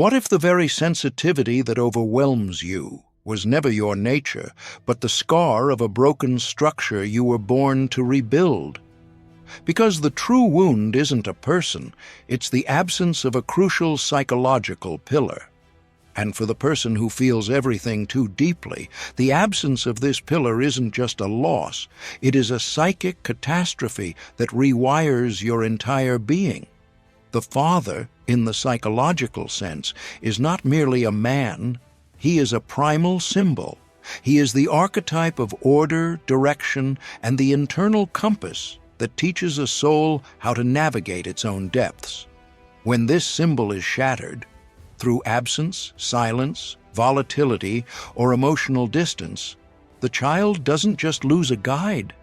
What if the very sensitivity that overwhelms you was never your nature, but the scar of a broken structure you were born to rebuild? Because the true wound isn't a person, it's the absence of a crucial psychological pillar. And for the person who feels everything too deeply, the absence of this pillar isn't just a loss, it is a psychic catastrophe that rewires your entire being. The Father, in the psychological sense, is not merely a man, he is a primal symbol. He is the archetype of order, direction, and the internal compass that teaches a soul how to navigate its own depths. When this symbol is shattered, through absence, silence, volatility, or emotional distance, the child doesn't just lose a guide.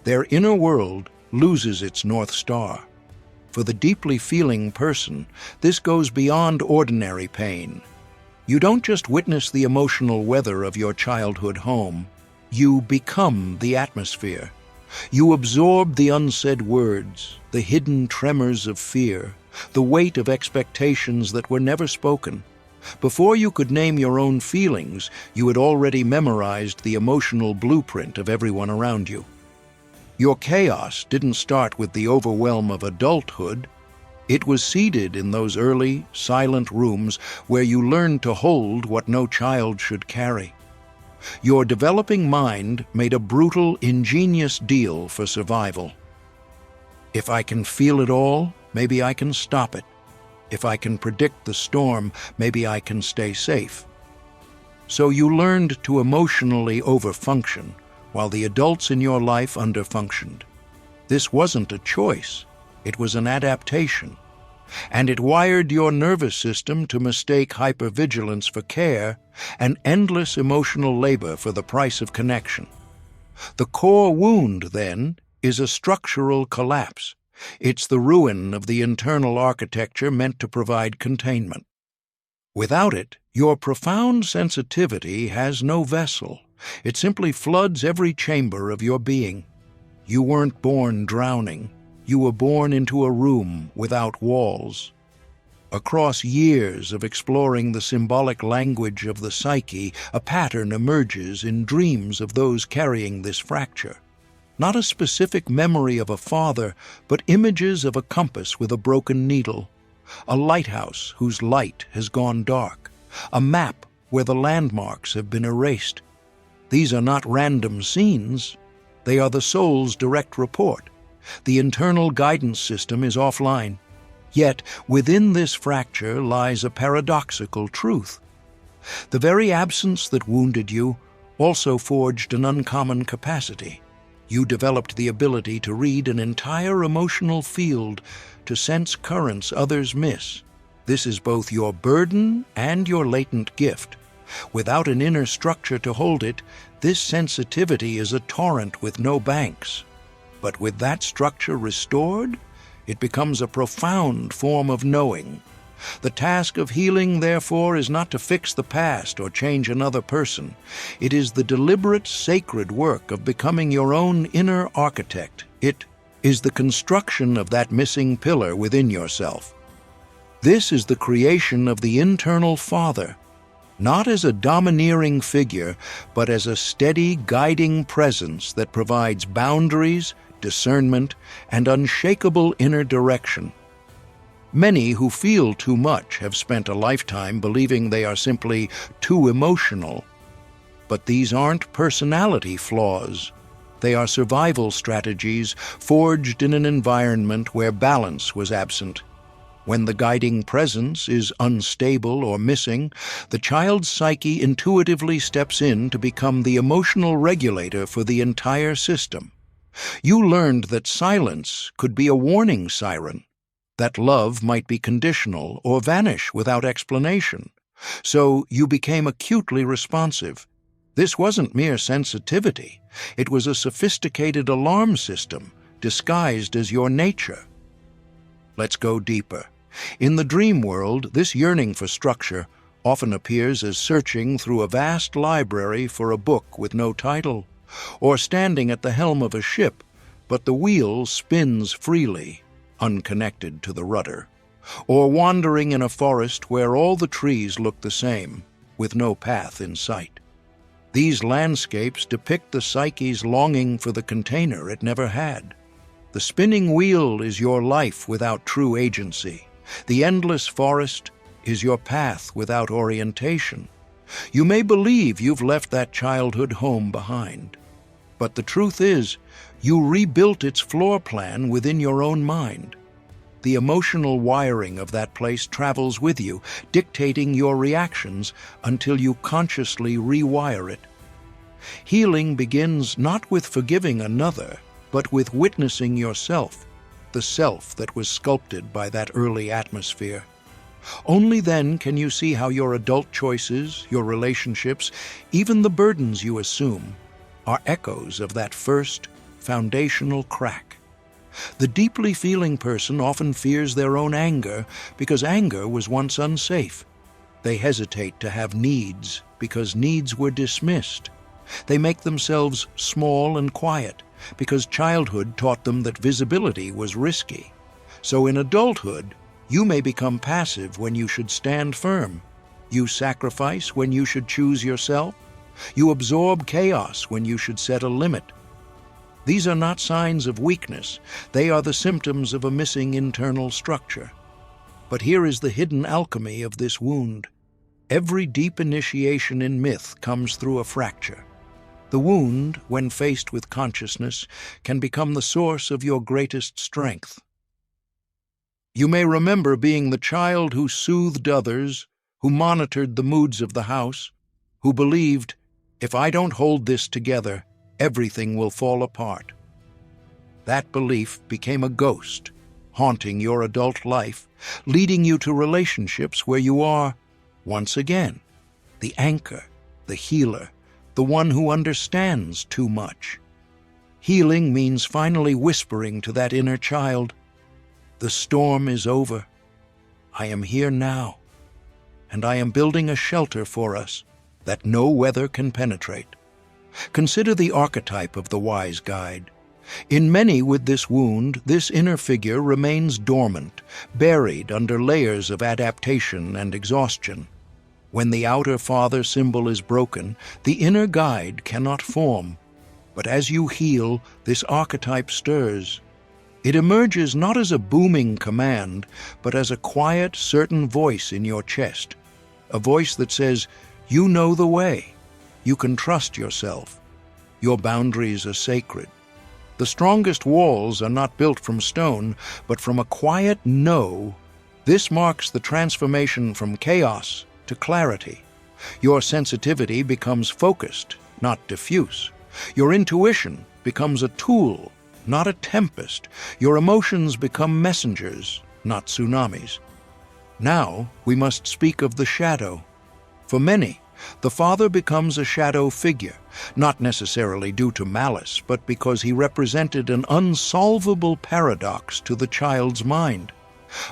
Their inner world loses its North Star. For the deeply feeling person, this goes beyond ordinary pain. You don't just witness the emotional weather of your childhood home, you become the atmosphere. You absorb the unsaid words, the hidden tremors of fear, the weight of expectations that were never spoken. Before you could name your own feelings, you had already memorized the emotional blueprint of everyone around you. Your chaos didn't start with the overwhelm of adulthood. It was seeded in those early, silent rooms where you learned to hold what no child should carry. Your developing mind made a brutal, ingenious deal for survival. If I can feel it all, maybe I can stop it. If I can predict the storm, maybe I can stay safe. So you learned to emotionally overfunction, while the adults in your life underfunctioned. This wasn't a choice, it was an adaptation. And it wired your nervous system to mistake hypervigilance for care and endless emotional labor for the price of connection. The core wound, then, is a structural collapse. It's the ruin of the internal architecture meant to provide containment. Without it, your profound sensitivity has no vessel. It simply floods every chamber of your being. You weren't born drowning. You were born into a room without walls. Across years of exploring the symbolic language of the psyche, a pattern emerges in dreams of those carrying this fracture. Not a specific memory of a father, but images of a compass with a broken needle, a lighthouse whose light has gone dark, a map where the landmarks have been erased. These are not random scenes. They are the soul's direct report. The internal guidance system is offline. Yet, within this fracture lies a paradoxical truth. The very absence that wounded you also forged an uncommon capacity. You developed the ability to read an entire emotional field, to sense currents others miss. This is both your burden and your latent gift. Without an inner structure to hold it, this sensitivity is a torrent with no banks. But with that structure restored, it becomes a profound form of knowing. The task of healing, therefore, is not to fix the past or change another person. It is the deliberate, sacred work of becoming your own inner architect. It is the construction of that missing pillar within yourself. This is the creation of the internal Father, not as a domineering figure, but as a steady, guiding presence that provides boundaries, discernment, and unshakable inner direction. Many who feel too much have spent a lifetime believing they are simply too emotional. But these aren't personality flaws. They are survival strategies forged in an environment where balance was absent. When the guiding presence is unstable or missing, the child's psyche intuitively steps in to become the emotional regulator for the entire system. You learned that silence could be a warning siren, that love might be conditional or vanish without explanation. So you became acutely responsive. This wasn't mere sensitivity. It was a sophisticated alarm system disguised as your nature. Let's go deeper. In the dream world, this yearning for structure often appears as searching through a vast library for a book with no title, or standing at the helm of a ship, but the wheel spins freely, unconnected to the rudder. or wandering in a forest where all the trees look the same, with no path in sight. These landscapes depict the psyche's longing for the container it never had. The spinning wheel is your life without true agency. The endless forest is your path without orientation. You may believe you've left that childhood home behind, but the truth is, you rebuilt its floor plan within your own mind. The emotional wiring of that place travels with you, dictating your reactions until you consciously rewire it. Healing begins not with forgiving another, but with witnessing yourself, the self that was sculpted by that early atmosphere. Only then can you see how your adult choices, your relationships, even the burdens you assume, are echoes of that first, foundational crack. The deeply feeling person often fears their own anger because anger was once unsafe. They hesitate to have needs because needs were dismissed. They make themselves small and quiet because childhood taught them that visibility was risky. So in adulthood, you may become passive when you should stand firm. You sacrifice when you should choose yourself. You absorb chaos when you should set a limit. These are not signs of weakness. They are the symptoms of a missing internal structure. But here is the hidden alchemy of this wound. Every deep initiation in myth comes through a fracture. The wound, when faced with consciousness, can become the source of your greatest strength. You may remember being the child who soothed others, who monitored the moods of the house, who believed, if I don't hold this together, everything will fall apart. That belief became a ghost, haunting your adult life, leading you to relationships where you are, once again, the anchor, the healer, the one who understands too much. Healing means finally whispering to that inner child, the storm is over. I am here now, and I am building a shelter for us that no weather can penetrate. Consider the archetype of the wise guide. In many with this wound, this inner figure remains dormant, buried under layers of adaptation and exhaustion. When the outer father symbol is broken, the inner guide cannot form. But as you heal, this archetype stirs. It emerges not as a booming command, but as a quiet, certain voice in your chest. A voice that says, you know the way. You can trust yourself. Your boundaries are sacred. The strongest walls are not built from stone, but from a quiet no. This marks the transformation from chaos to clarity. Your sensitivity becomes focused, not diffuse. Your intuition becomes a tool, not a tempest. Your emotions become messengers, not tsunamis. Now we must speak of the shadow. For many, the father becomes a shadow figure, not necessarily due to malice, but because he represented an unsolvable paradox to the child's mind,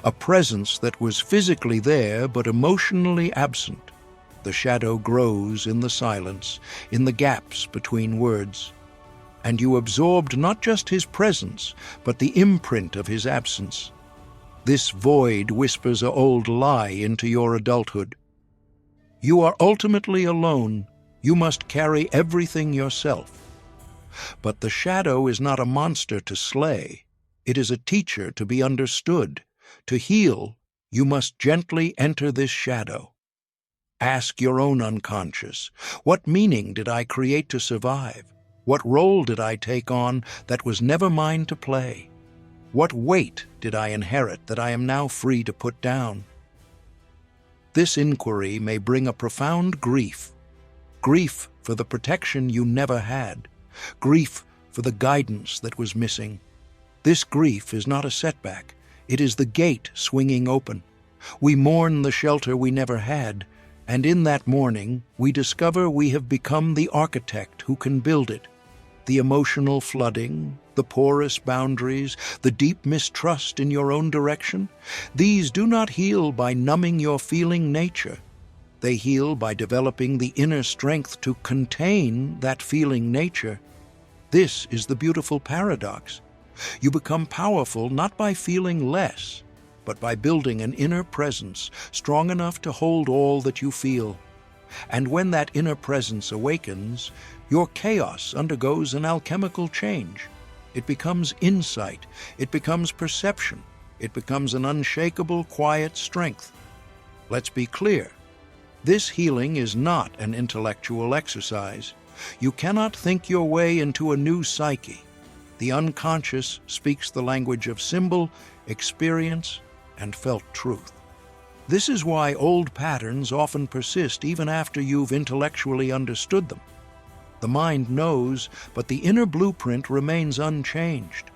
a presence that was physically there but emotionally absent. The shadow grows in the silence, in the gaps between words, and you absorbed not just his presence, but the imprint of his absence. This void whispers an old lie into your adulthood. You are ultimately alone. You must carry everything yourself. But the shadow is not a monster to slay. It is a teacher to be understood. To heal, you must gently enter this shadow. Ask your own unconscious, what meaning did I create to survive? What role did I take on that was never mine to play? What weight did I inherit that I am now free to put down? This inquiry may bring a profound grief. Grief for the protection you never had. Grief for the guidance that was missing. This grief is not a setback. It is the gate swinging open. We mourn the shelter we never had, and in that mourning, we discover we have become the architect who can build it. The emotional flooding, the porous boundaries, the deep mistrust in your own direction, these do not heal by numbing your feeling nature. They heal by developing the inner strength to contain that feeling nature. This is the beautiful paradox. You become powerful not by feeling less, but by building an inner presence strong enough to hold all that you feel. And when that inner presence awakens, your chaos undergoes an alchemical change. It becomes insight, it becomes perception, it becomes an unshakable, quiet strength. Let's be clear. This healing is not an intellectual exercise. You cannot think your way into a new psyche. The unconscious speaks the language of symbol, experience, and felt truth. This is why old patterns often persist even after you've intellectually understood them. The mind knows, but the inner blueprint remains unchanged.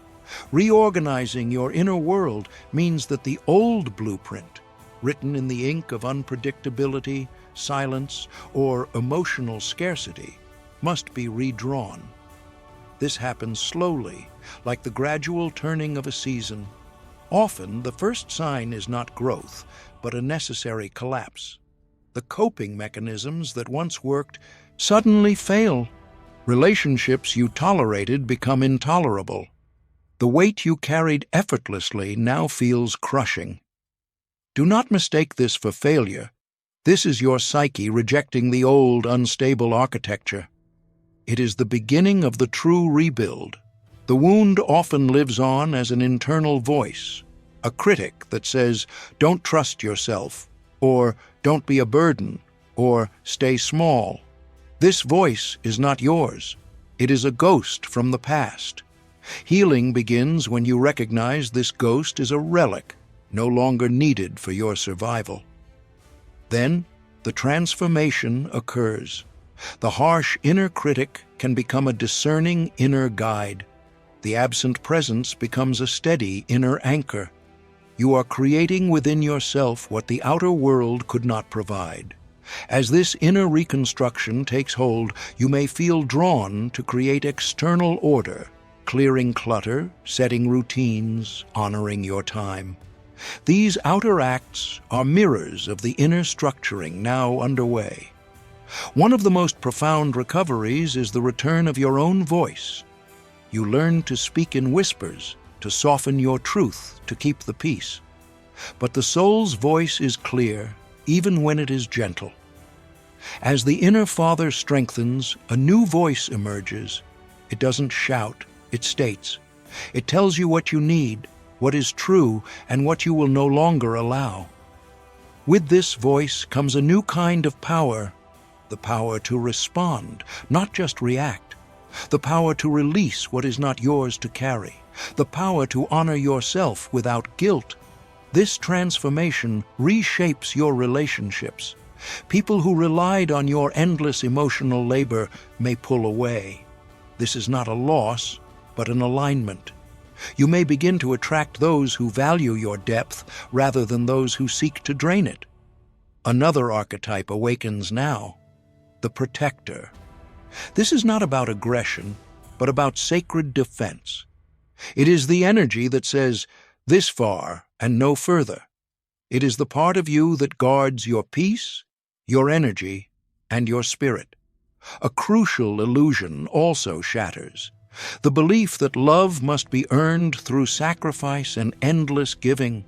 Reorganizing your inner world means that the old blueprint, written in the ink of unpredictability, silence, or emotional scarcity, must be redrawn. This happens slowly, like the gradual turning of a season. Often, the first sign is not growth, but a necessary collapse. The coping mechanisms that once worked suddenly fail. Relationships you tolerated become intolerable. The weight you carried effortlessly now feels crushing. Do not mistake this for failure. This is your psyche rejecting the old, unstable architecture. It is the beginning of the true rebuild. The wound often lives on as an internal voice, a critic that says, "Don't trust yourself," or "Don't be a burden," or "Stay small." This voice is not yours. It is a ghost from the past. Healing begins when you recognize this ghost is a relic, no longer needed for your survival. Then, the transformation occurs. The harsh inner critic can become a discerning inner guide. The absent presence becomes a steady inner anchor. You are creating within yourself what the outer world could not provide. As this inner reconstruction takes hold, you may feel drawn to create external order, clearing clutter, setting routines, honoring your time. These outer acts are mirrors of the inner structuring now underway. One of the most profound recoveries is the return of your own voice. You learn to speak in whispers, to soften your truth, to keep the peace. But the soul's voice is clear, even when it is gentle. As the inner father strengthens, a new voice emerges. It doesn't shout, it states. It tells you what you need, what is true, and what you will no longer allow. With this voice comes a new kind of power, the power to respond, not just react, the power to release what is not yours to carry, the power to honor yourself without guilt. This transformation reshapes your relationships. People who relied on your endless emotional labor may pull away. This is not a loss, but an alignment. You may begin to attract those who value your depth rather than those who seek to drain it. Another archetype awakens now, the protector. This is not about aggression, but about sacred defense. It is the energy that says, "This far and no further." It is the part of you that guards your peace, your energy, and your spirit. A crucial illusion also shatters. The belief that love must be earned through sacrifice and endless giving.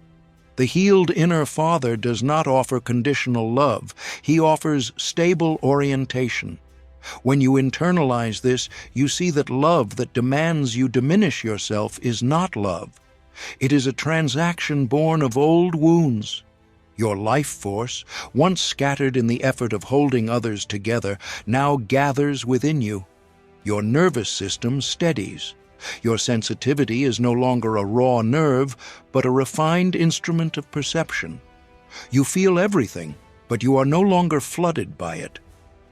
The healed inner father does not offer conditional love. He offers stable orientation. When you internalize this, you see that love that demands you diminish yourself is not love. It is a transaction born of old wounds. Your life force, once scattered in the effort of holding others together, now gathers within you. Your nervous system steadies. Your sensitivity is no longer a raw nerve, but a refined instrument of perception. You feel everything, but you are no longer flooded by it.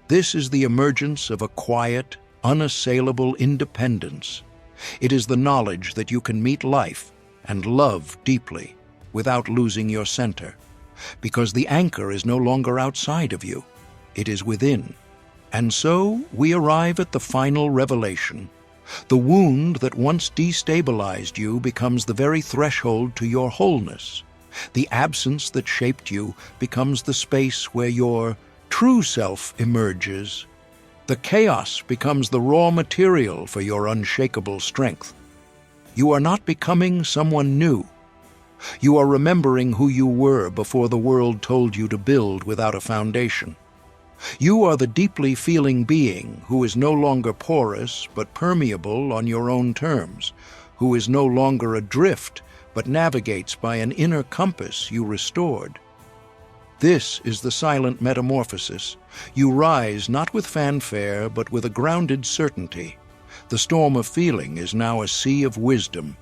This is the emergence of a quiet, unassailable independence. It is the knowledge that you can meet life and love deeply without losing your center, because the anchor is no longer outside of you, it is within. And so we arrive at the final revelation. The wound that once destabilized you becomes the very threshold to your wholeness. The absence that shaped you becomes the space where your true self emerges. The chaos becomes the raw material for your unshakable strength. You are not becoming someone new. You are remembering who you were before the world told you to build without a foundation. You are the deeply feeling being who is no longer porous but permeable on your own terms, who is no longer adrift but navigates by an inner compass you restored. This is the silent metamorphosis. You rise not with fanfare but with a grounded certainty. The storm of feeling is now a sea of wisdom,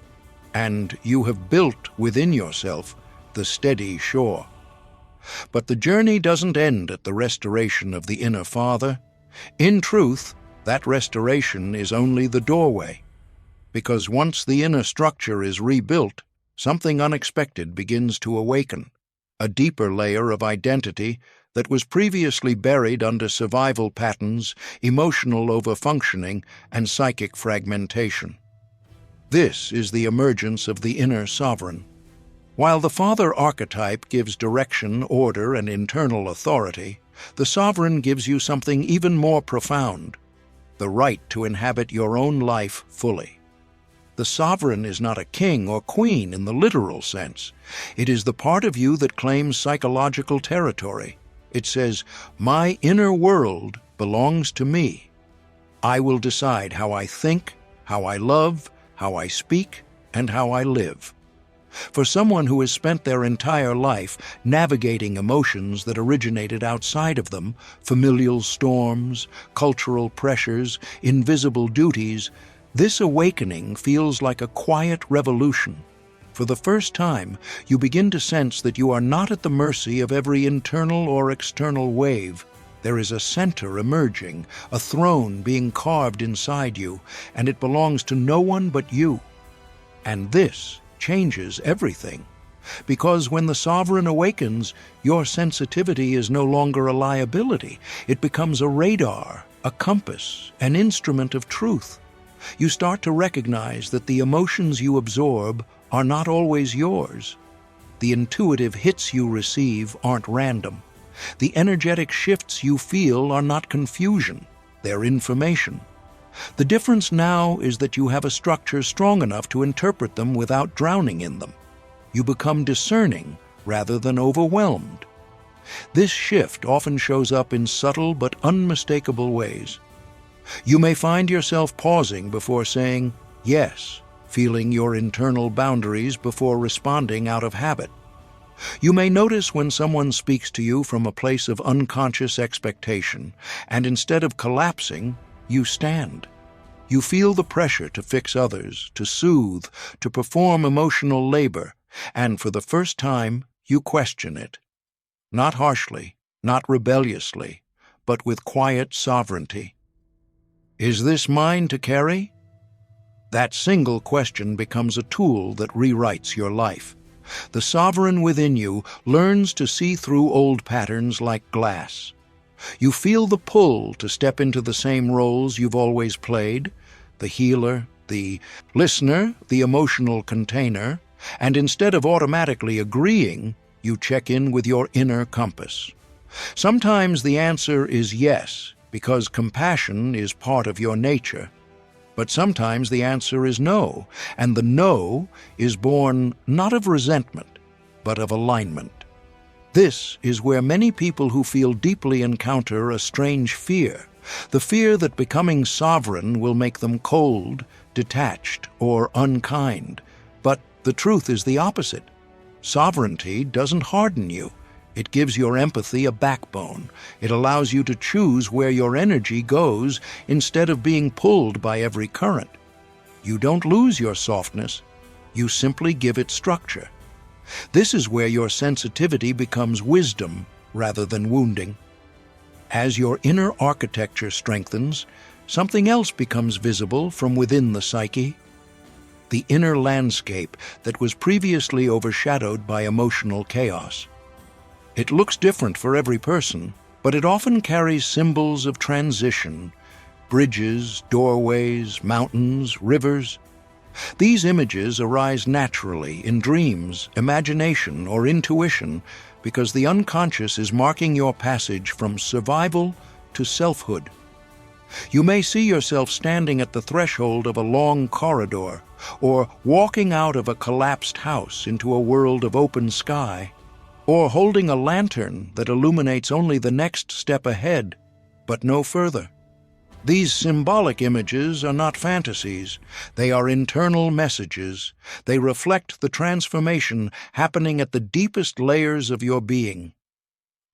and you have built within yourself the steady shore. But the journey doesn't end at the restoration of the inner father. In truth, that restoration is only the doorway, because once the inner structure is rebuilt, something unexpected begins to awaken, a deeper layer of identity that was previously buried under survival patterns, emotional overfunctioning, and psychic fragmentation. This is the emergence of the inner sovereign. While the Father Archetype gives direction, order, and internal authority, the sovereign gives you something even more profound: the right to inhabit your own life fully. The sovereign is not a king or queen in the literal sense. It is the part of you that claims psychological territory. It says, "My inner world belongs to me. I will decide how I think, how I love, how I speak, and how I live." For someone who has spent their entire life navigating emotions that originated outside of them, familial storms, cultural pressures, invisible duties, this awakening feels like a quiet revolution. For the first time, you begin to sense that you are not at the mercy of every internal or external wave. There is a center emerging, a throne being carved inside you, and it belongs to no one but you. And this changes everything. Because when the sovereign awakens, your sensitivity is no longer a liability. It becomes a radar, a compass, an instrument of truth. You start to recognize that the emotions you absorb are not always yours. The intuitive hits you receive aren't random. The energetic shifts you feel are not confusion, they're information. The difference now is that you have a structure strong enough to interpret them without drowning in them. You become discerning rather than overwhelmed. This shift often shows up in subtle but unmistakable ways. You may find yourself pausing before saying yes, feeling your internal boundaries before responding out of habit. You may notice when someone speaks to you from a place of unconscious expectation, and instead of collapsing, you stand. You feel the pressure to fix others, to soothe, to perform emotional labor, and for the first time, you question it. Not harshly, not rebelliously, but with quiet sovereignty. Is this mine to carry? That single question becomes a tool that rewrites your life. The sovereign within you learns to see through old patterns like glass. You feel the pull to step into the same roles you've always played: the healer, the listener, the emotional container, and instead of automatically agreeing, you check in with your inner compass. Sometimes the answer is yes, because compassion is part of your nature. But sometimes the answer is no, and the no is born not of resentment, but of alignment. This is where many people who feel deeply encounter a strange fear, the fear that becoming sovereign will make them cold, detached, or unkind. But the truth is the opposite. Sovereignty doesn't harden you. It gives your empathy a backbone. It allows you to choose where your energy goes instead of being pulled by every current. You don't lose your softness. You simply give it structure. This is where your sensitivity becomes wisdom rather than wounding. As your inner architecture strengthens, something else becomes visible from within the psyche. The inner landscape that was previously overshadowed by emotional chaos. It looks different for every person, but it often carries symbols of transition: bridges, doorways, mountains, rivers. These images arise naturally in dreams, imagination, or intuition because the unconscious is marking your passage from survival to selfhood. You may see yourself standing at the threshold of a long corridor, or walking out of a collapsed house into a world of open sky, or holding a lantern that illuminates only the next step ahead, but no further. These symbolic images are not fantasies. They are internal messages. They reflect the transformation happening at the deepest layers of your being.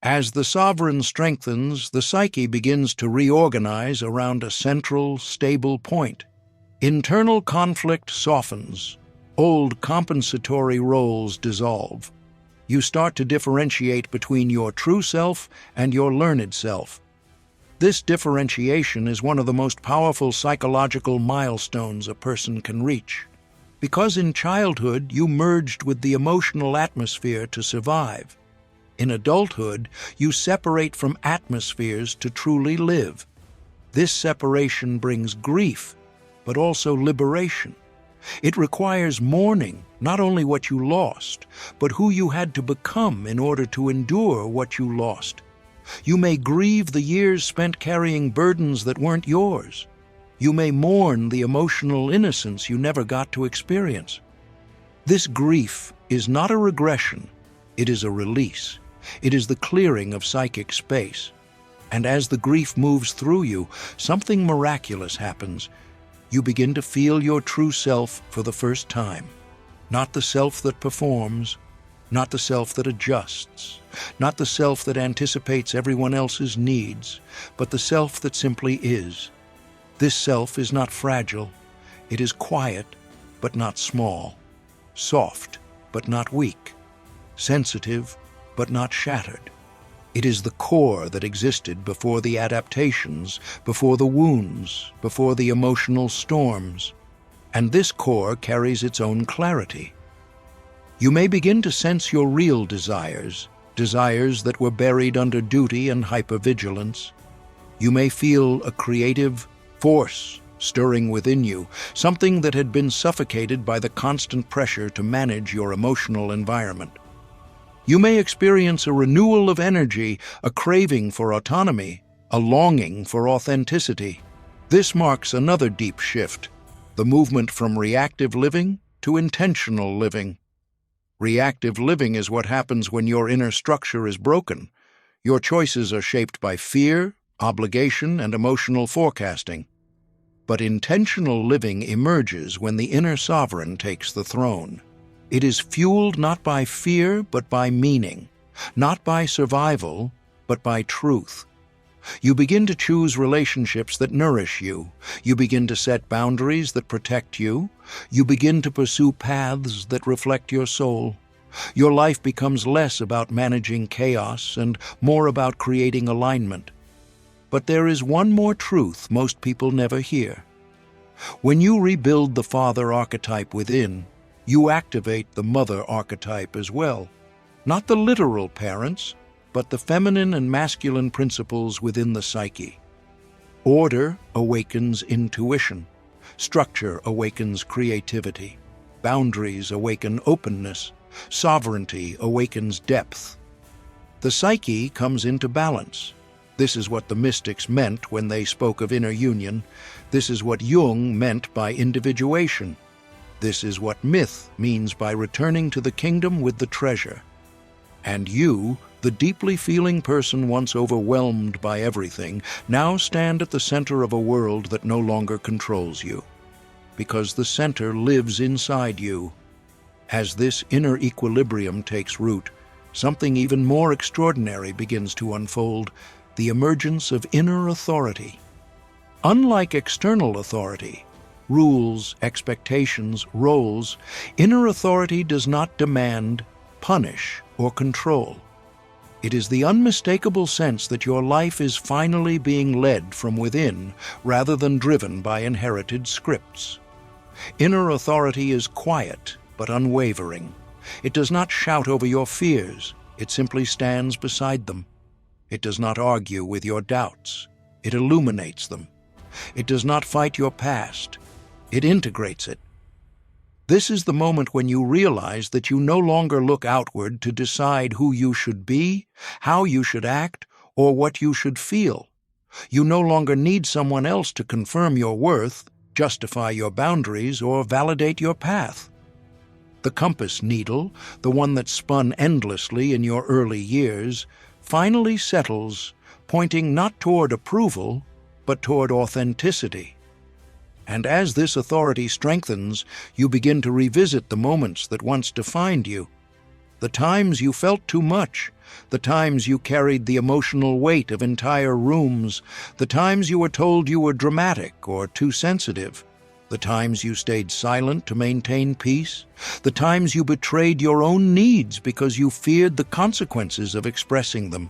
As the sovereign strengthens, the psyche begins to reorganize around a central, stable point. Internal conflict softens. Old compensatory roles dissolve. You start to differentiate between your true self and your learned self. This differentiation is one of the most powerful psychological milestones a person can reach. Because in childhood you merged with the emotional atmosphere to survive. In adulthood, you separate from atmospheres to truly live. This separation brings grief, but also liberation. It requires mourning not only what you lost, but who you had to become in order to endure what you lost. You may grieve the years spent carrying burdens that weren't yours. You may mourn the emotional innocence you never got to experience. This grief is not a regression, it is a release. It is the clearing of psychic space. And as the grief moves through you, something miraculous happens. You begin to feel your true self for the first time. Not the self that performs, not the self that adjusts, not the self that anticipates everyone else's needs, but the self that simply is. This self is not fragile. It is quiet, but not small. Soft, but not weak. Sensitive, but not shattered. It is the core that existed before the adaptations, before the wounds, before the emotional storms. And this core carries its own clarity. You may begin to sense your real desires, desires that were buried under duty and hypervigilance. You may feel a creative force stirring within you, something that had been suffocated by the constant pressure to manage your emotional environment. You may experience a renewal of energy, a craving for autonomy, a longing for authenticity. This marks another deep shift, the movement from reactive living to intentional living. Reactive living is what happens when your inner structure is broken. Your choices are shaped by fear, obligation, and emotional forecasting. But intentional living emerges when the inner sovereign takes the throne. It is fueled not by fear, but by meaning, not by survival, but by truth. You begin to choose relationships that nourish you. You begin to set boundaries that protect you. You begin to pursue paths that reflect your soul. Your life becomes less about managing chaos and more about creating alignment. But there is one more truth most people never hear. When you rebuild the Father Archetype within, you activate the Mother Archetype as well. Not the literal parents, but the feminine and masculine principles within the psyche. Order awakens intuition. Structure awakens creativity. Boundaries awaken openness. Sovereignty awakens depth. The psyche comes into balance. This is what the mystics meant when they spoke of inner union. This is what Jung meant by individuation. This is what myth means by returning to the kingdom with the treasure. And you, the deeply feeling person once overwhelmed by everything, now stand at the center of a world that no longer controls you. Because the center lives inside you. As this inner equilibrium takes root, something even more extraordinary begins to unfold, the emergence of inner authority. Unlike external authority, rules, expectations, roles, inner authority does not demand, punish, or control. It is the unmistakable sense that your life is finally being led from within rather than driven by inherited scripts. Inner authority is quiet but unwavering. It does not shout over your fears, it simply stands beside them. It does not argue with your doubts, it illuminates them. It does not fight your past, it integrates it. This is the moment when you realize that you no longer look outward to decide who you should be, how you should act, or what you should feel. You no longer need someone else to confirm your worth, justify your boundaries, or validate your path. The compass needle, the one that spun endlessly in your early years, finally settles, pointing not toward approval, but toward authenticity. And as this authority strengthens, you begin to revisit the moments that once defined you. The times you felt too much, the times you carried the emotional weight of entire rooms, the times you were told you were dramatic or too sensitive, the times you stayed silent to maintain peace, the times you betrayed your own needs because you feared the consequences of expressing them.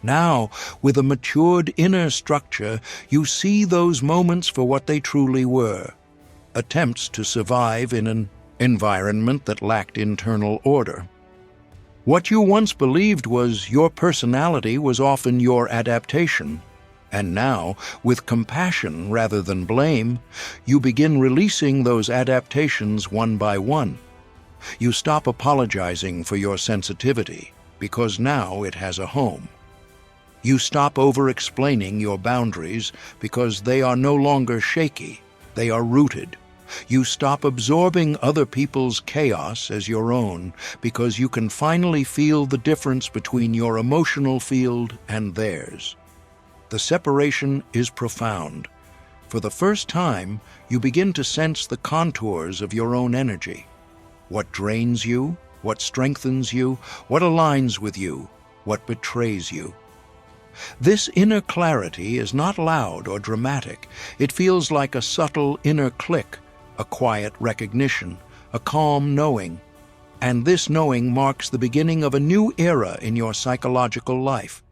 Now, with a matured inner structure, you see those moments for what they truly were: attempts to survive in an environment that lacked internal order. What you once believed was your personality was often your adaptation. And now, with compassion rather than blame, you begin releasing those adaptations one by one. You stop apologizing for your sensitivity, because now it has a home. You stop over-explaining your boundaries, because they are no longer shaky, they are rooted. You stop absorbing other people's chaos as your own, because you can finally feel the difference between your emotional field and theirs. The separation is profound. For the first time, you begin to sense the contours of your own energy. What drains you, what strengthens you, what aligns with you, what betrays you. This inner clarity is not loud or dramatic. It feels like a subtle inner click, a quiet recognition, a calm knowing. And this knowing marks the beginning of a new era in your psychological life,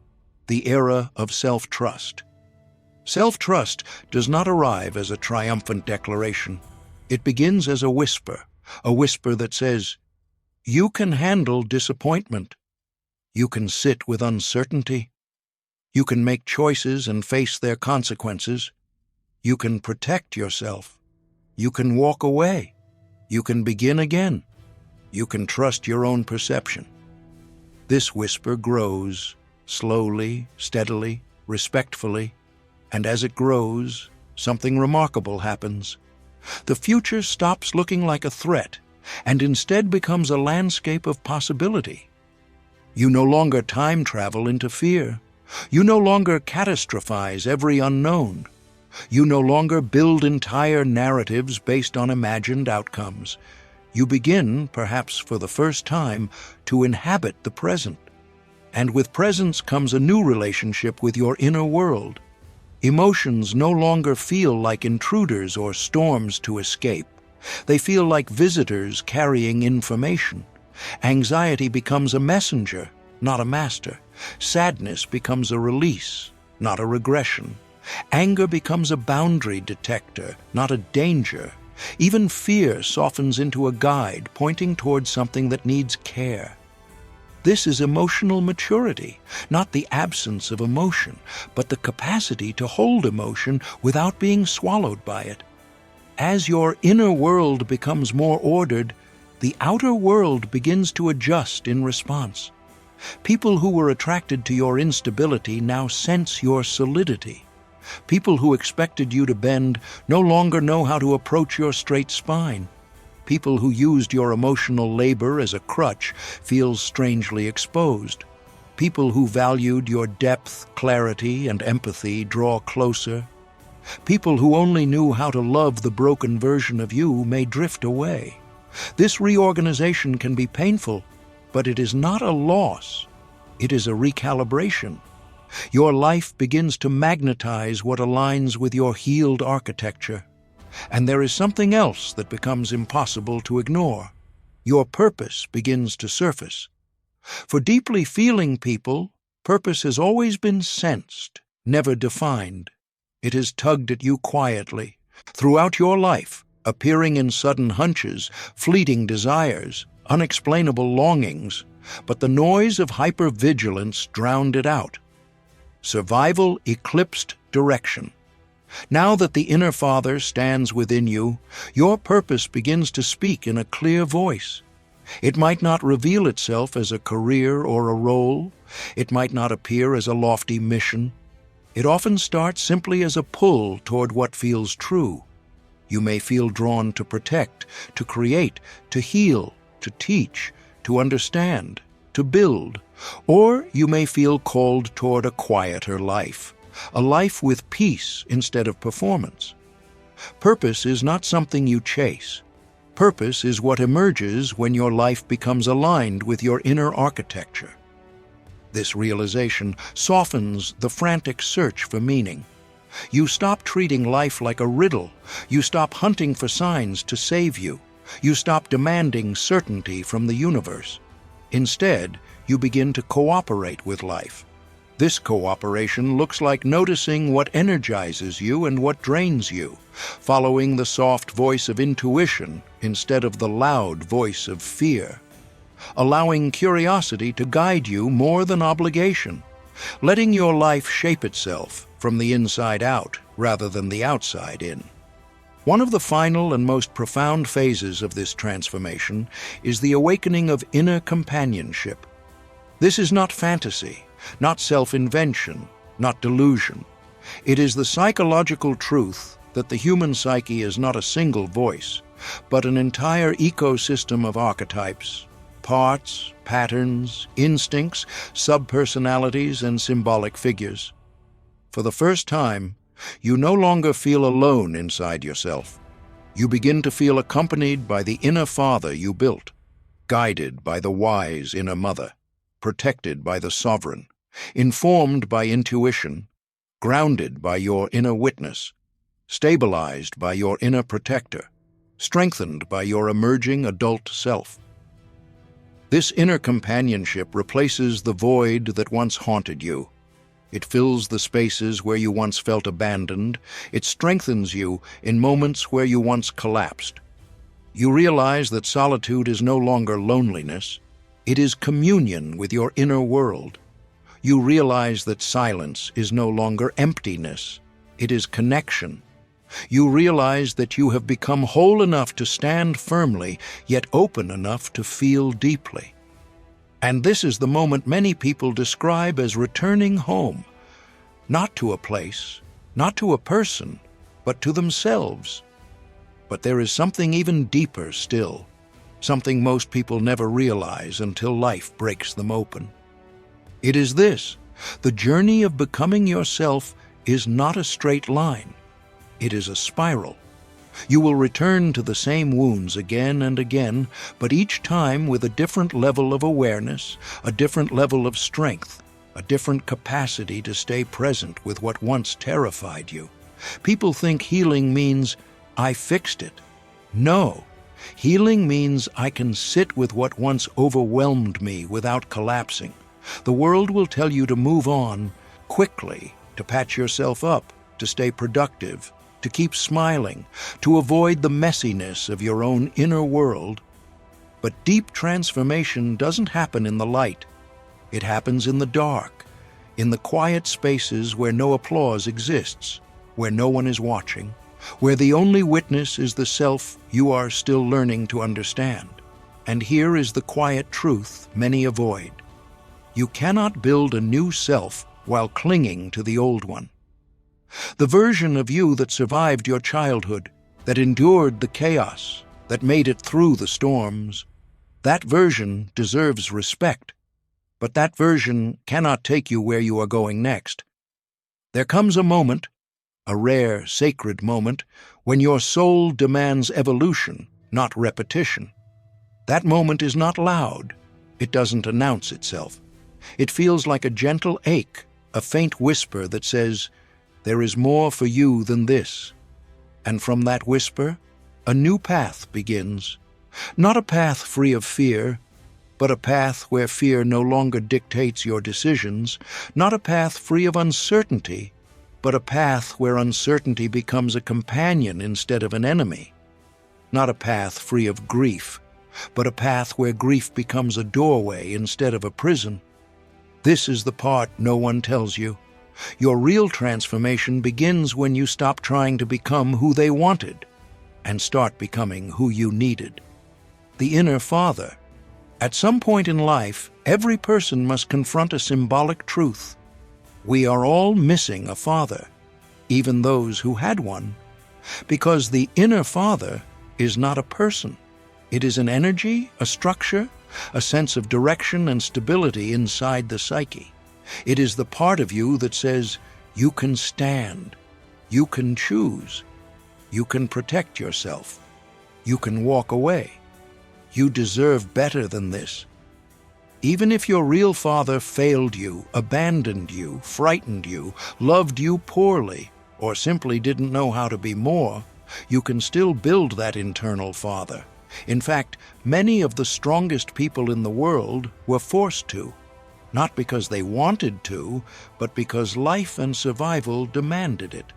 the era of self-trust. Self-trust does not arrive as a triumphant declaration. It begins as a whisper that says, "You can handle disappointment. You can sit with uncertainty. You can make choices and face their consequences. You can protect yourself. You can walk away. You can begin again. You can trust your own perception." This whisper grows, slowly, steadily, respectfully, and as it grows, something remarkable happens. The future stops looking like a threat, and instead becomes a landscape of possibility. You no longer time travel into fear. You no longer catastrophize every unknown. You no longer build entire narratives based on imagined outcomes. You begin, perhaps for the first time, to inhabit the present. And with presence comes a new relationship with your inner world. Emotions no longer feel like intruders or storms to escape. They feel like visitors carrying information. Anxiety becomes a messenger, not a master. Sadness becomes a release, not a regression. Anger becomes a boundary detector, not a danger. Even fear softens into a guide, pointing towards something that needs care. This is emotional maturity, not the absence of emotion, but the capacity to hold emotion without being swallowed by it. As your inner world becomes more ordered, the outer world begins to adjust in response. People who were attracted to your instability now sense your solidity. People who expected you to bend no longer know how to approach your straight spine. People who used your emotional labor as a crutch feel strangely exposed. People who valued your depth, clarity, and empathy draw closer. People who only knew how to love the broken version of you may drift away. This reorganization can be painful, but it is not a loss. It is a recalibration. Your life begins to magnetize what aligns with your healed architecture. And there is something else that becomes impossible to ignore. Your purpose begins to surface. For deeply feeling people, purpose has always been sensed, never defined. It has tugged at you quietly, throughout your life, appearing in sudden hunches, fleeting desires, unexplainable longings, but the noise of hypervigilance drowned it out. Survival eclipsed direction. Now that the inner Father stands within you, your purpose begins to speak in a clear voice. It might not reveal itself as a career or a role. It might not appear as a lofty mission. It often starts simply as a pull toward what feels true. You may feel drawn to protect, to create, to heal, to teach, to understand, to build, or you may feel called toward a quieter life, a life with peace instead of performance. Purpose is not something you chase. Purpose is what emerges when your life becomes aligned with your inner architecture. This realization softens the frantic search for meaning. You stop treating life like a riddle. You stop hunting for signs to save you. You stop demanding certainty from the universe. Instead, you begin to cooperate with life. This cooperation looks like noticing what energizes you and what drains you, following the soft voice of intuition instead of the loud voice of fear, allowing curiosity to guide you more than obligation, letting your life shape itself from the inside out rather than the outside in. One of the final and most profound phases of this transformation is the awakening of inner companionship. This is not fantasy, not self-invention, not delusion. It is the psychological truth that the human psyche is not a single voice, but an entire ecosystem of archetypes, parts, patterns, instincts, subpersonalities, and symbolic figures. For the first time, you no longer feel alone inside yourself. You begin to feel accompanied by the inner father you built, guided by the wise inner mother, protected by the sovereign, informed by intuition, grounded by your inner witness, stabilized by your inner protector, strengthened by your emerging adult self. This inner companionship replaces the void that once haunted you. It fills the spaces where you once felt abandoned. It strengthens you in moments where you once collapsed. You realize that solitude is no longer loneliness. It is communion with your inner world. You realize that silence is no longer emptiness. It is connection. You realize that you have become whole enough to stand firmly, yet open enough to feel deeply. And this is the moment many people describe as returning home, not to a place, not to a person, but to themselves. But there is something even deeper still, something most people never realize until life breaks them open. It is this: the journey of becoming yourself is not a straight line. It is a spiral. You will return to the same wounds again and again, but each time with a different level of awareness, a different level of strength, a different capacity to stay present with what once terrified you. People think healing means, I fixed it. No, healing means I can sit with what once overwhelmed me without collapsing. The world will tell you to move on quickly, to patch yourself up, to stay productive, to keep smiling, to avoid the messiness of your own inner world. But deep transformation doesn't happen in the light. It happens in the dark, in the quiet spaces where no applause exists, where no one is watching, where the only witness is the self you are still learning to understand. And here is the quiet truth many avoid. You cannot build a new self while clinging to the old one. The version of you that survived your childhood, that endured the chaos, that made it through the storms, that version deserves respect. But that version cannot take you where you are going next. There comes a moment, a rare, sacred moment, when your soul demands evolution, not repetition. That moment is not loud. It doesn't announce itself. It feels like a gentle ache, a faint whisper that says, there is more for you than this. And from that whisper, a new path begins. Not a path free of fear, but a path where fear no longer dictates your decisions. Not a path free of uncertainty, but a path where uncertainty becomes a companion instead of an enemy. Not a path free of grief, but a path where grief becomes a doorway instead of a prison. This is the part no one tells you. Your real transformation begins when you stop trying to become who they wanted and start becoming who you needed. The inner father. At some point in life, every person must confront a symbolic truth. We are all missing a father, even those who had one, because the inner father is not a person. It is an energy, a structure, a sense of direction and stability inside the psyche. It is the part of you that says, you can stand, you can choose, you can protect yourself, you can walk away. You deserve better than this. Even if your real father failed you, abandoned you, frightened you, loved you poorly, or simply didn't know how to be more, you can still build that internal father. In fact, many of the strongest people in the world were forced to, not because they wanted to, but because life and survival demanded it.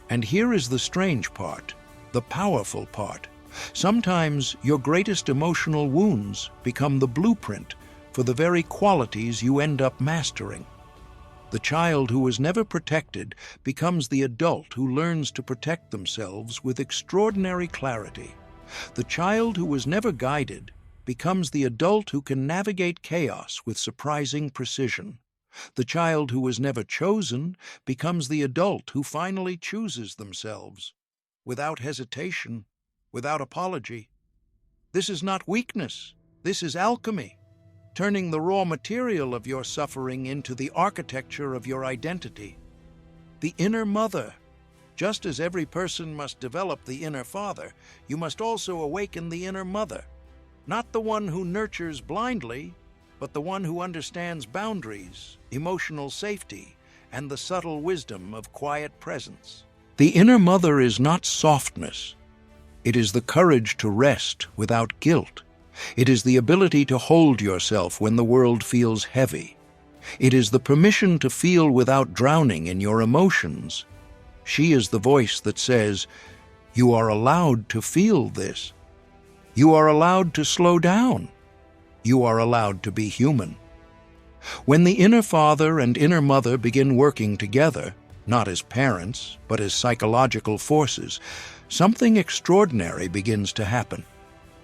And here is the strange part, the powerful part. Sometimes your greatest emotional wounds become the blueprint for the very qualities you end up mastering. The child who was never protected becomes the adult who learns to protect themselves with extraordinary clarity. The child who was never guided becomes the adult who can navigate chaos with surprising precision. The child who was never chosen becomes the adult who finally chooses themselves, without hesitation, without apology. This is not weakness, this is alchemy, turning the raw material of your suffering into the architecture of your identity. The inner mother. Just as every person must develop the inner father, you must also awaken the inner mother. Not the one who nurtures blindly, but the one who understands boundaries, emotional safety, and the subtle wisdom of quiet presence. The inner mother is not softness. It is the courage to rest without guilt. It is the ability to hold yourself when the world feels heavy. It is the permission to feel without drowning in your emotions. She is the voice that says, you are allowed to feel this. You are allowed to slow down. You are allowed to be human. When the inner father and inner mother begin working together, not as parents, but as psychological forces, something extraordinary begins to happen.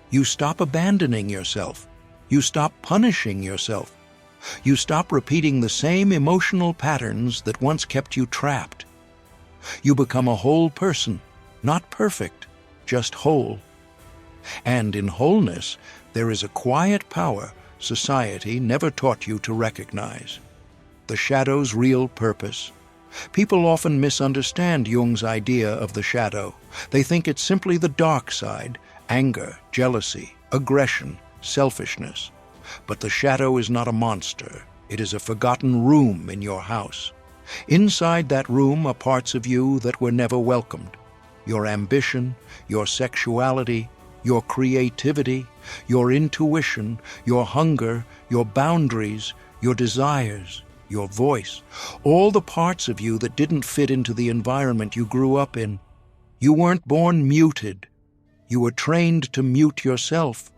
You stop abandoning yourself. You stop punishing yourself. You stop repeating the same emotional patterns that once kept you trapped. You become a whole person, not perfect, just whole. And in wholeness, there is a quiet power society never taught you to recognize. The shadow's real purpose. People often misunderstand Jung's idea of the shadow. They think it's simply the dark side, anger, jealousy, aggression, selfishness. But the shadow is not a monster. It is a forgotten room in your house. Inside that room are parts of you that were never welcomed. Your ambition, your sexuality, your creativity, your intuition, your hunger, your boundaries, your desires, your voice, all the parts of you that didn't fit into the environment you grew up in. You weren't born muted. You were trained to mute yourself.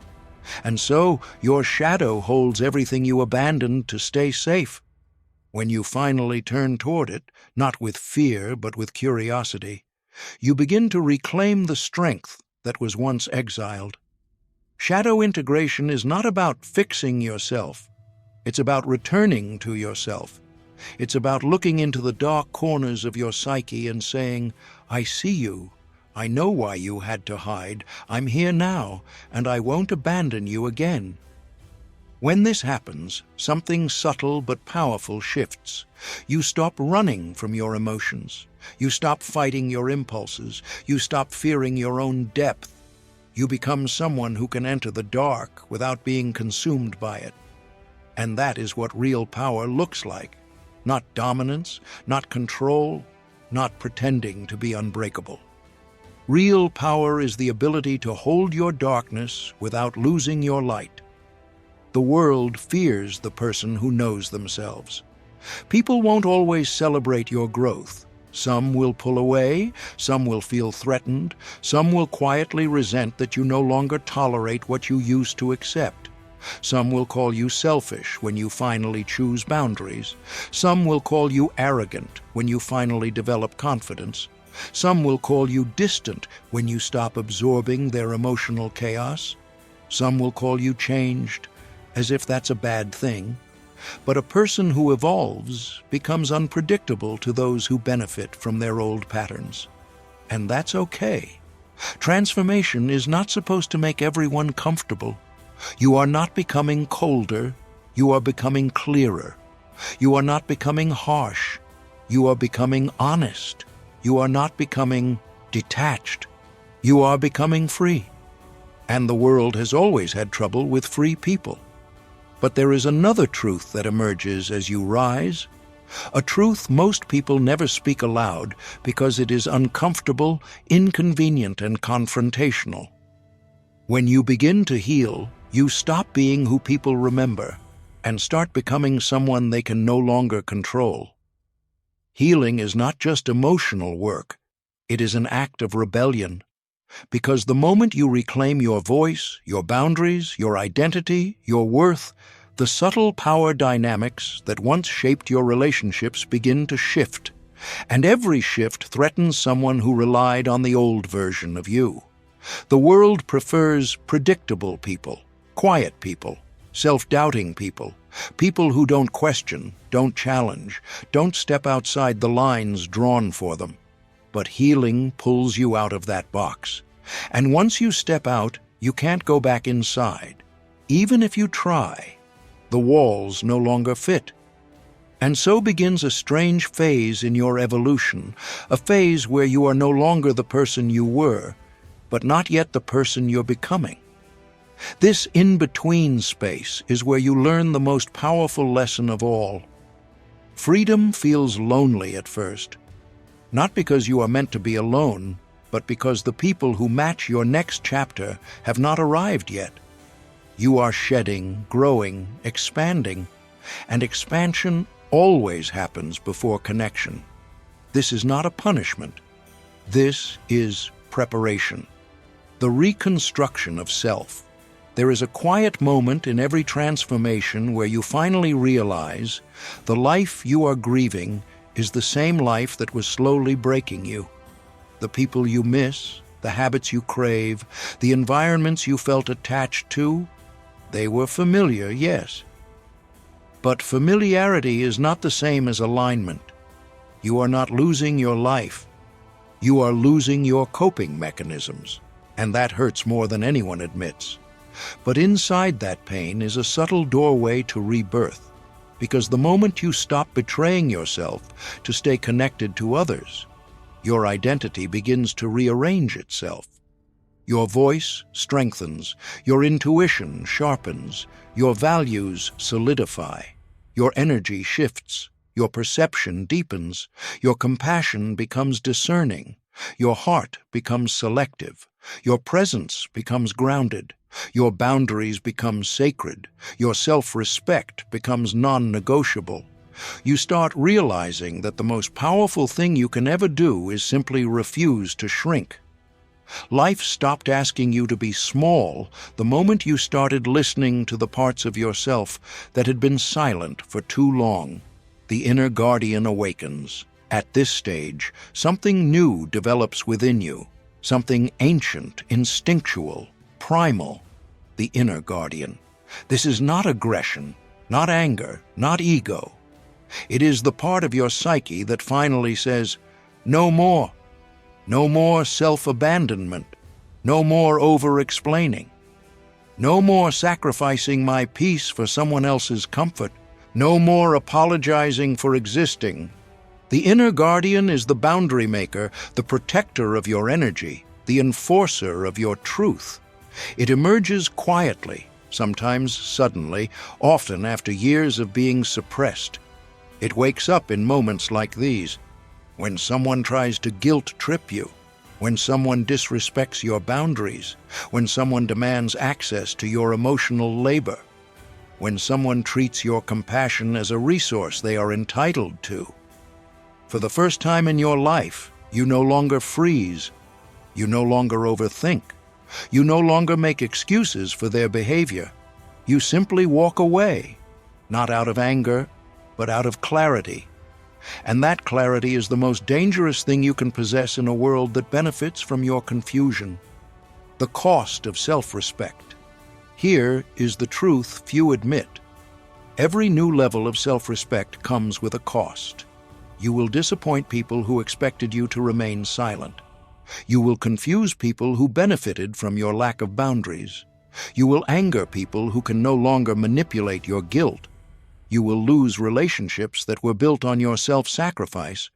And so your shadow holds everything you abandoned to stay safe. When you finally turn toward it, not with fear but with curiosity, you begin to reclaim the strength that was once exiled. Shadow integration is not about fixing yourself. It's about returning to yourself. It's about looking into the dark corners of your psyche and saying, I see you. I know why you had to hide. I'm here now, and I won't abandon you again. When this happens, something subtle but powerful shifts. You stop running from your emotions. You stop fighting your impulses. You stop fearing your own depth. You become someone who can enter the dark without being consumed by it. And that is what real power looks like. Not dominance, not control, not pretending to be unbreakable. Real power is the ability to hold your darkness without losing your light. The world fears the person who knows themselves. People won't always celebrate your growth. Some will pull away, some will feel threatened, some will quietly resent that you no longer tolerate what you used to accept. Some will call you selfish when you finally choose boundaries. Some will call you arrogant when you finally develop confidence. Some will call you distant when you stop absorbing their emotional chaos. Some will call you changed, as if that's a bad thing. But a person who evolves becomes unpredictable to those who benefit from their old patterns. And that's okay. Transformation is not supposed to make everyone comfortable. You are not becoming colder, you are becoming clearer. You are not becoming harsh, you are becoming honest. You are not becoming detached, you are becoming free. And the world has always had trouble with free people. But there is another truth that emerges as you rise, a truth most people never speak aloud because it is uncomfortable, inconvenient, and confrontational. When you begin to heal, you stop being who people remember and start becoming someone they can no longer control. Healing is not just emotional work, it is an act of rebellion. Because the moment you reclaim your voice, your boundaries, your identity, your worth, the subtle power dynamics that once shaped your relationships begin to shift, and every shift threatens someone who relied on the old version of you. The world prefers predictable people, quiet people, self-doubting people, people who don't question, don't challenge, don't step outside the lines drawn for them. But healing pulls you out of that box. And once you step out, you can't go back inside. Even if you try, the walls no longer fit. And so begins a strange phase in your evolution, a phase where you are no longer the person you were, but not yet the person you're becoming. This in-between space is where you learn the most powerful lesson of all. Freedom feels lonely at first, not because you are meant to be alone, but because the people who match your next chapter have not arrived yet. You are shedding, growing, expanding, and expansion always happens before connection. This is not a punishment. This is preparation. The reconstruction of self. There is a quiet moment in every transformation where you finally realize the life you are grieving is the same life that was slowly breaking you. The people you miss, the habits you crave, the environments you felt attached to, they were familiar, yes. But familiarity is not the same as alignment. You are not losing your life. You are losing your coping mechanisms, and that hurts more than anyone admits. But inside that pain is a subtle doorway to rebirth, because the moment you stop betraying yourself to stay connected to others, your identity begins to rearrange itself. Your voice strengthens, your intuition sharpens, your values solidify, your energy shifts, your perception deepens, your compassion becomes discerning, your heart becomes selective, your presence becomes grounded, your boundaries become sacred, your self-respect becomes non-negotiable. You start realizing that the most powerful thing you can ever do is simply refuse to shrink. Life stopped asking you to be small the moment you started listening to the parts of yourself that had been silent for too long. The inner guardian awakens. At this stage, something new develops within you, something ancient, instinctual, primal, the inner guardian. This is not aggression, not anger, not ego. It is the part of your psyche that finally says, no more. No more self-abandonment. No more over-explaining. No more sacrificing my peace for someone else's comfort. No more apologizing for existing. The inner guardian is the boundary maker, the protector of your energy, the enforcer of your truth. It emerges quietly, sometimes suddenly, often after years of being suppressed. It wakes up in moments like these, when someone tries to guilt-trip you, when someone disrespects your boundaries, when someone demands access to your emotional labor, when someone treats your compassion as a resource they are entitled to. For the first time in your life, you no longer freeze, you no longer overthink, you no longer make excuses for their behavior. You simply walk away, not out of anger, but out of clarity. And that clarity is the most dangerous thing you can possess in a world that benefits from your confusion. The cost of self-respect. Here is the truth few admit. Every new level of self-respect comes with a cost. You will disappoint people who expected you to remain silent. You will confuse people who benefited from your lack of boundaries. You will anger people who can no longer manipulate your guilt. You will lose relationships that were built on your self-sacrifice.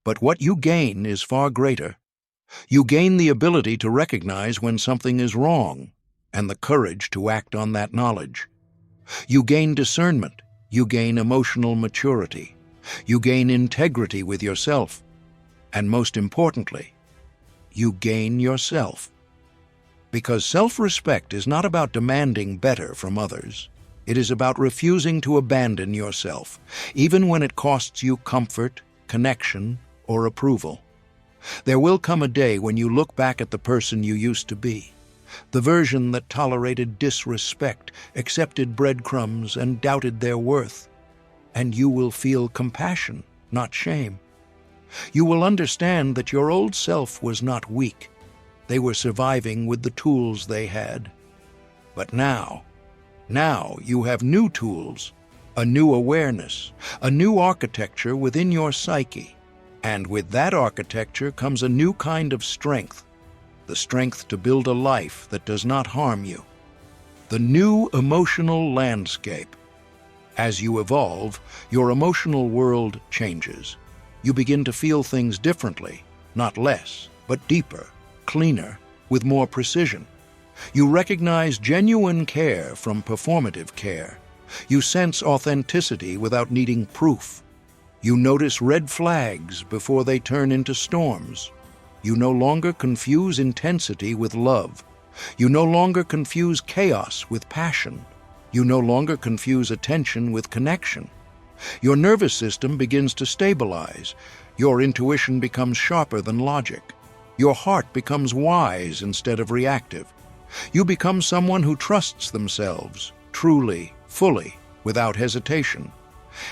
But what you gain is far greater. You gain the ability to recognize when something is wrong, and the courage to act on that knowledge. You gain discernment. You gain emotional maturity. You gain integrity with yourself. And most importantly, you gain yourself. Because self-respect is not about demanding better from others. It is about refusing to abandon yourself, even when it costs you comfort, connection, or approval. There will come a day when you look back at the person you used to be, the version that tolerated disrespect, accepted breadcrumbs, and doubted their worth. And you will feel compassion, not shame. You will understand that your old self was not weak. They were surviving with the tools they had. But now you have new tools, a new awareness, a new architecture within your psyche. And with that architecture comes a new kind of strength, the strength to build a life that does not harm you. The new emotional landscape. As you evolve, your emotional world changes. You begin to feel things differently, not less, but deeper, cleaner, with more precision. You recognize genuine care from performative care. You sense authenticity without needing proof. You notice red flags before they turn into storms. You no longer confuse intensity with love. You no longer confuse chaos with passion. You no longer confuse attention with connection. Your nervous system begins to stabilize. Your intuition becomes sharper than logic. Your heart becomes wise instead of reactive. You become someone who trusts themselves, truly, fully, without hesitation.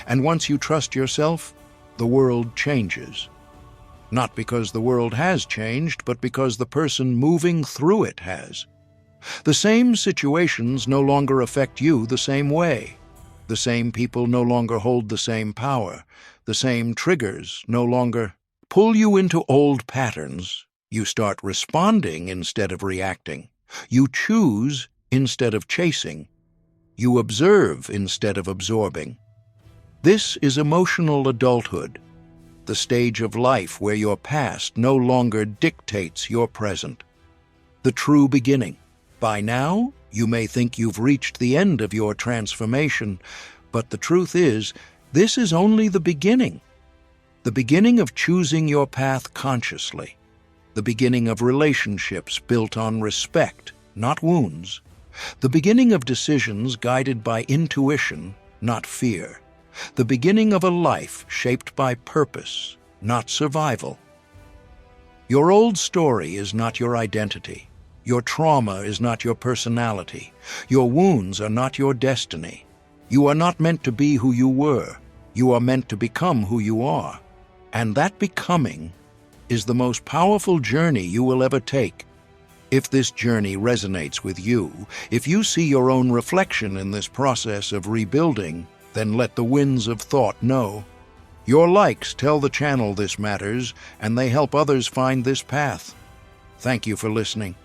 And once you trust yourself, the world changes. Not because the world has changed, but because the person moving through it has. The same situations no longer affect you the same way. The same people no longer hold the same power. The same triggers no longer pull you into old patterns. You start responding instead of reacting. You choose instead of chasing. You observe instead of absorbing. This is emotional adulthood, the stage of life where your past no longer dictates your present. The true beginning. By now, you may think you've reached the end of your transformation, but the truth is, this is only the beginning. The beginning of choosing your path consciously. The beginning of relationships built on respect, not wounds. The beginning of decisions guided by intuition, not fear. The beginning of a life shaped by purpose, not survival. Your old story is not your identity. Your trauma is not your personality. Your wounds are not your destiny. You are not meant to be who you were. You are meant to become who you are. And that becoming is the most powerful journey you will ever take. If this journey resonates with you, if you see your own reflection in this process of rebuilding, then let the winds of thought know. Your likes tell the channel this matters, and they help others find this path. Thank you for listening.